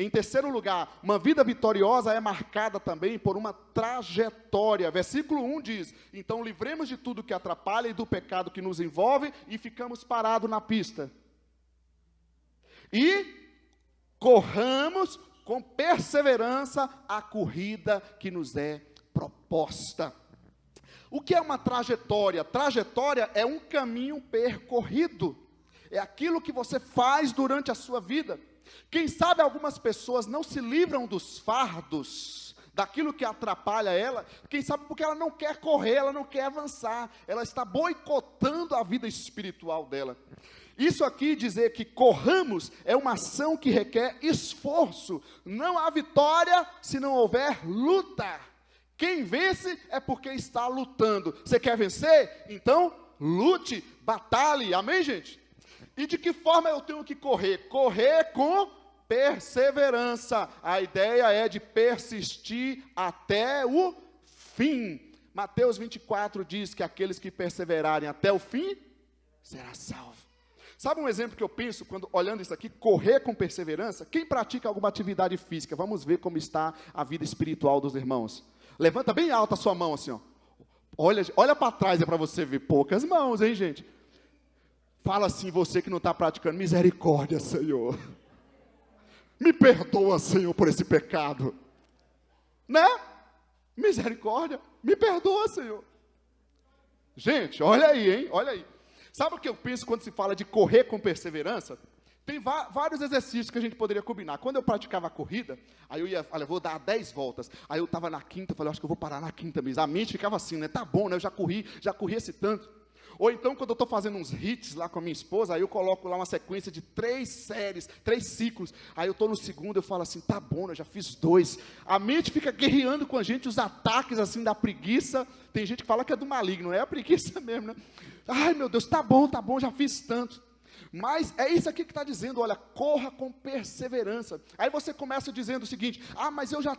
Em terceiro lugar, uma vida vitoriosa é marcada também por uma trajetória. Versículo 1 diz: então livremos de tudo que atrapalha e do pecado que nos envolve e ficamos parados na pista. E corramos com perseverança a corrida que nos é proposta. O que é uma trajetória? Trajetória é um caminho percorrido. É aquilo que você faz durante a sua vida. Quem sabe algumas pessoas não se livram dos fardos, daquilo que atrapalha ela, quem sabe porque ela não quer correr, ela não quer avançar, ela está boicotando a vida espiritual dela. Isso aqui, dizer que corramos, é uma ação que requer esforço. Não há vitória se não houver luta. Quem vence é porque está lutando. Você quer vencer? Então, lute, batalhe, amém, gente? E de que forma eu tenho que correr? Correr com perseverança. A ideia é de persistir até o fim. Mateus 24 diz que aqueles que perseverarem até o fim, será salvo. Sabe um exemplo que eu penso, quando olhando isso aqui, correr com perseverança? Quem pratica alguma atividade física, vamos ver como está a vida espiritual dos irmãos. Levanta bem alta a sua mão assim, ó. Olha para trás, é para você ver poucas mãos, hein, gente? Fala assim, você que não está praticando, misericórdia, Senhor. Me perdoa, Senhor, por esse pecado. Né? Misericórdia, me perdoa, Senhor. Gente, olha aí, hein? Olha aí. Sabe o que eu penso quando se fala de correr com perseverança? Tem vários exercícios que a gente poderia combinar. Quando eu praticava a corrida, aí eu ia, olha, vou dar 10 voltas. Aí eu estava na quinta, falei, acho que eu vou parar na quinta mesmo. A mente ficava assim, né? Tá bom, né? Eu já corri esse tanto. Ou então, quando eu estou fazendo uns hits lá com a minha esposa, aí eu coloco lá uma sequência de 3 séries, 3 ciclos. Aí eu estou no segundo, eu falo assim, tá bom, eu já fiz 2. A mente fica guerreando com a gente, os ataques assim da preguiça. Tem gente que fala que é do maligno, é a preguiça mesmo, né? Ai, meu Deus, tá bom, já fiz tanto. Mas é isso aqui que está dizendo, olha, corra com perseverança. Aí você começa dizendo o seguinte, mas eu já,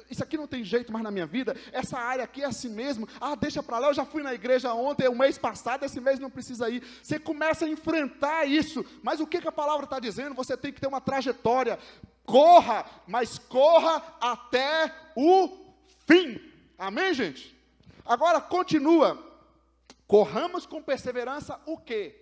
isso aqui não tem jeito mais na minha vida, essa área aqui é assim mesmo, deixa para lá, eu já fui na igreja ontem, o mês passado, esse mês não precisa ir. Você começa a enfrentar isso, mas o que a palavra está dizendo? Você tem que ter uma trajetória, corra, mas corra até o fim, amém, gente? Agora continua, corramos com perseverança o quê?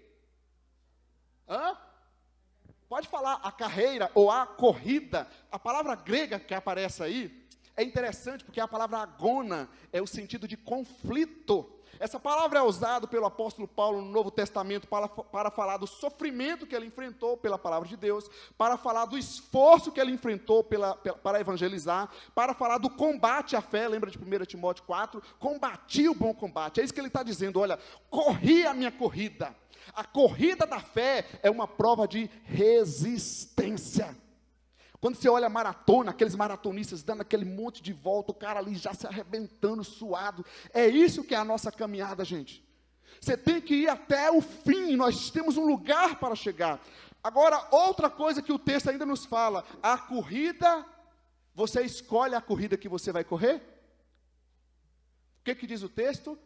Pode falar a carreira ou a corrida. A palavra grega que aparece aí é interessante porque a palavra agona é o sentido de conflito. Essa palavra é usada pelo apóstolo Paulo no Novo Testamento para falar do sofrimento que ele enfrentou pela palavra de Deus, para falar do esforço que ele enfrentou para evangelizar, para falar do combate à fé. Lembra de 1 Timóteo 4? Combati o bom combate. É isso que ele está dizendo, olha, corri a minha corrida. A corrida da fé é uma prova de resistência. Quando você olha a maratona, aqueles maratonistas dando aquele monte de volta, o cara ali já se arrebentando, suado. É isso que é a nossa caminhada, gente. Você tem que ir até o fim, nós temos um lugar para chegar. Agora, outra coisa que o texto ainda nos fala, a corrida, você escolhe a corrida que você vai correr? O que diz o texto?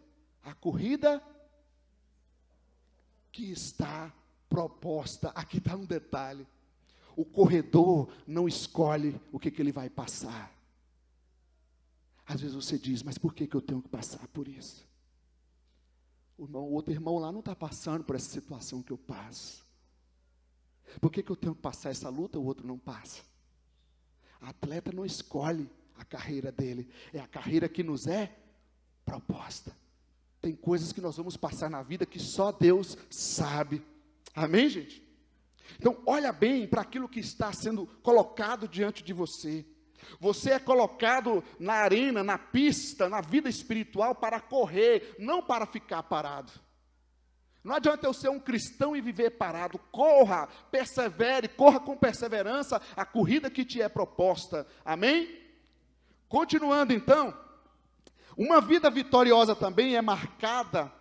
A corrida que está proposta. Aqui está um detalhe. O corredor não escolhe o que ele vai passar. Às vezes você diz, mas por que eu tenho que passar por isso? O outro irmão lá não está passando por essa situação que eu passo. Por que eu tenho que passar essa luta, o outro não passa? A atleta não escolhe a carreira dele, é a carreira que nos é proposta. Tem coisas que nós vamos passar na vida que só Deus sabe. Amém, gente? Então, olha bem para aquilo que está sendo colocado diante de você. Você é colocado na arena, na pista, na vida espiritual para correr, não para ficar parado. Não adianta eu ser um cristão e viver parado. Corra, persevere, corra com perseverança a corrida que te é proposta. Amém? Continuando então. Uma vida vitoriosa também é marcada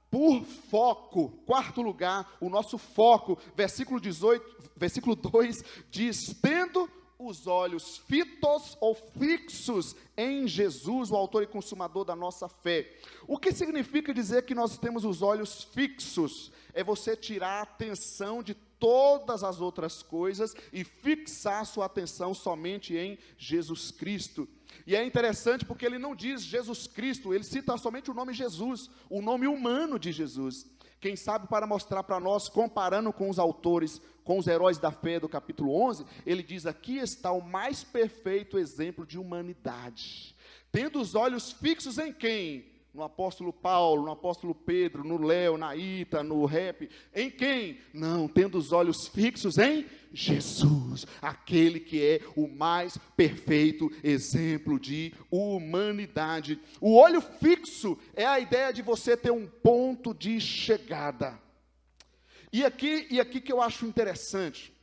por foco. Quarto lugar, o nosso foco, versículo 2 diz, tendo os olhos fitos ou fixos em Jesus, o autor e consumador da nossa fé. O que significa dizer que nós temos os olhos fixos? É você tirar a atenção de todas as outras coisas e fixar sua atenção somente em Jesus Cristo. E é interessante porque ele não diz Jesus Cristo, ele cita somente o nome Jesus, o nome humano de Jesus. Quem sabe para mostrar para nós, comparando com os autores, com os heróis da fé do capítulo 11, ele diz: aqui está o mais perfeito exemplo de humanidade. Tendo os olhos fixos em quem? No apóstolo Paulo, no apóstolo Pedro, no Léo, na Ita, no Rap. Em quem? Não, tendo os olhos fixos em Jesus, aquele que é o mais perfeito exemplo de humanidade. O olho fixo é a ideia de você ter um ponto de chegada. E aqui que eu acho interessante.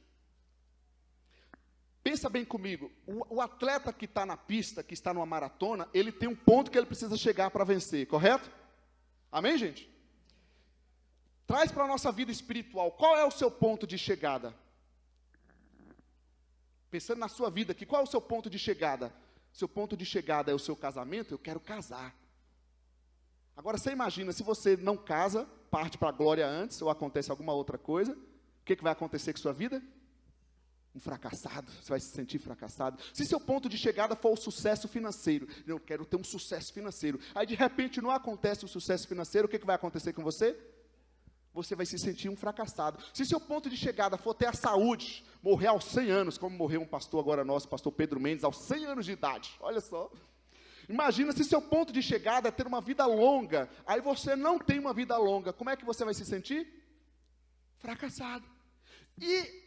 Pensa bem comigo, o atleta que está na pista, que está numa maratona, ele tem um ponto que ele precisa chegar para vencer, correto? Amém, gente? Traz para a nossa vida espiritual, qual é o seu ponto de chegada? Pensando na sua vida aqui, qual é o seu ponto de chegada? Seu ponto de chegada é o seu casamento? Eu quero casar. Agora você imagina, se você não casa, parte para a glória antes, ou acontece alguma outra coisa, o que vai acontecer com sua vida? Um fracassado, você vai se sentir fracassado. Se seu ponto de chegada for o sucesso financeiro, eu quero ter um sucesso financeiro, aí de repente não acontece o sucesso financeiro, o que vai acontecer com você? Você vai se sentir um fracassado. Se seu ponto de chegada for ter a saúde, morrer aos 100 anos, como morreu um pastor agora nosso, pastor Pedro Mendes, aos 100 anos de idade, olha só. Imagina se seu ponto de chegada é ter uma vida longa, aí você não tem uma vida longa, como é que você vai se sentir? Fracassado. E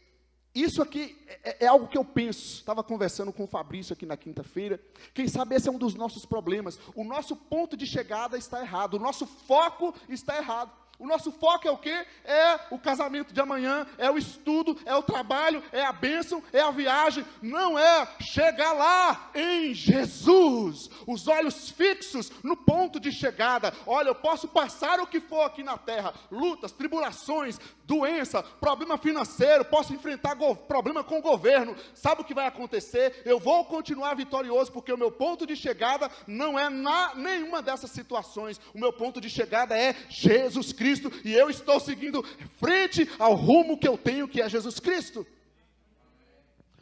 isso aqui é algo que eu penso, estava conversando com o Fabrício aqui na quinta-feira, quem sabe esse é um dos nossos problemas, o nosso ponto de chegada está errado, o nosso foco está errado. O nosso foco é o quê? É o casamento de amanhã, é o estudo, é o trabalho, é a bênção, é a viagem. Não é chegar lá em Jesus. Os olhos fixos no ponto de chegada. Olha, eu posso passar o que for aqui na terra. Lutas, tribulações, doença, problema financeiro. Posso enfrentar problema com o governo. Sabe o que vai acontecer? Eu vou continuar vitorioso porque o meu ponto de chegada não é nenhuma dessas situações. O meu ponto de chegada é Jesus Cristo. E eu estou seguindo frente ao rumo que eu tenho, que é Jesus Cristo.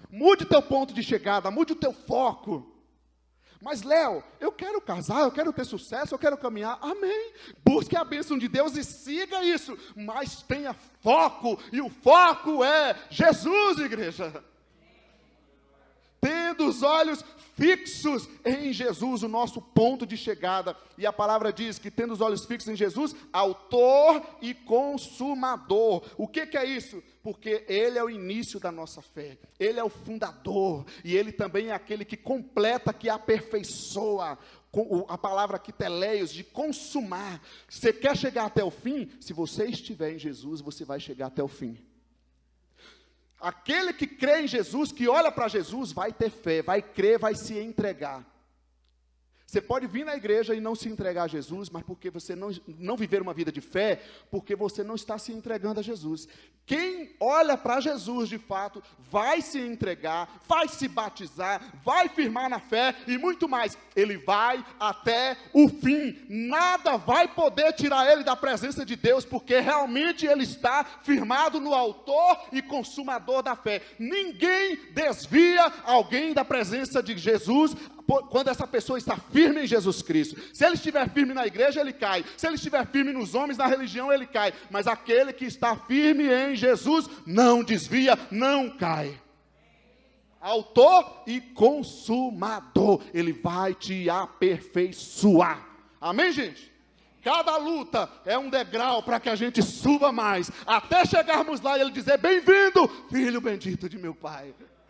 Mude teu ponto de chegada, mude o teu foco. Mas Léo, eu quero casar, eu quero ter sucesso, eu quero caminhar, amém. Busque a bênção de Deus e siga isso, mas tenha foco, e o foco é Jesus, igreja. Tendo os olhos fixos em Jesus, o nosso ponto de chegada. E a palavra diz que tendo os olhos fixos em Jesus, autor e consumador. O que é isso? Porque Ele é o início da nossa fé, Ele é o fundador, e Ele também é aquele que completa, que aperfeiçoa. A palavra aqui, teleios, de consumar. Você quer chegar até o fim? Se você estiver em Jesus, você vai chegar até o fim. Aquele que crê em Jesus, que olha para Jesus, vai ter fé, vai crer, vai se entregar. Você pode vir na igreja e não se entregar a Jesus, mas porque você não viver uma vida de fé, porque você não está se entregando a Jesus. Quem olha para Jesus de fato, vai se entregar, vai se batizar, vai firmar na fé e muito mais. Ele vai até o fim. Nada vai poder tirar ele da presença de Deus, porque realmente ele está firmado no autor e consumador da fé. Ninguém desvia alguém da presença de Jesus quando essa pessoa está firme em Jesus Cristo. Se ele estiver firme na igreja, ele cai. Se ele estiver firme nos homens, na religião, ele cai. Mas aquele que está firme em Jesus, não desvia, não cai. Autor e consumador, ele vai te aperfeiçoar. Amém, gente? Cada luta é um degrau para que a gente suba mais, até chegarmos lá e ele dizer: bem-vindo, filho bendito de meu Pai.